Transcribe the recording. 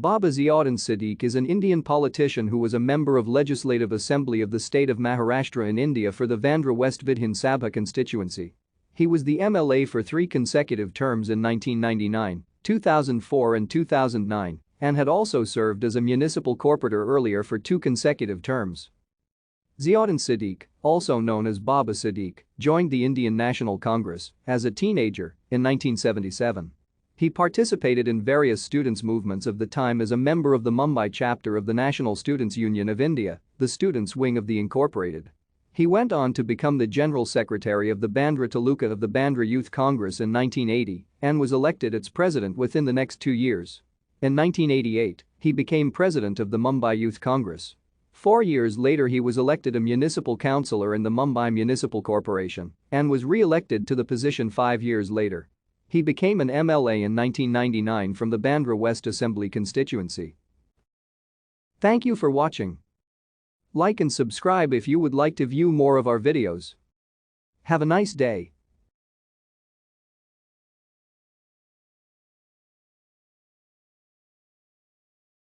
Baba Ziauddin Siddique is an Indian politician who was a member of Legislative Assembly of the state of Maharashtra in India for the Vandre West Vidhan Sabha constituency. He was the MLA for 3 consecutive terms in 1999, 2004 and 2009, and had also served as a Municipal Corporator earlier for 2 consecutive terms. Ziauddin Siddique, also known as Baba Siddique, joined the Indian National Congress as a teenager in 1977. He participated in various students' movements of the time as a member of the Mumbai chapter of the National Students' Union of India, the students' wing of the Incorporated. He went on to become the General Secretary of the Bandra Taluka of the Bandra Youth Congress in 1980 and was elected its president within the next 2 years. In 1988, he became president of the Mumbai Youth Congress. 4 years later he was elected a municipal councillor in the Mumbai Municipal Corporation and was re-elected to the position 5 years later. He became an MLA in 1999 from the Bandra West Assembly constituency. Thank you for watching. Like and subscribe if you would like to view more of our videos. Have a nice day.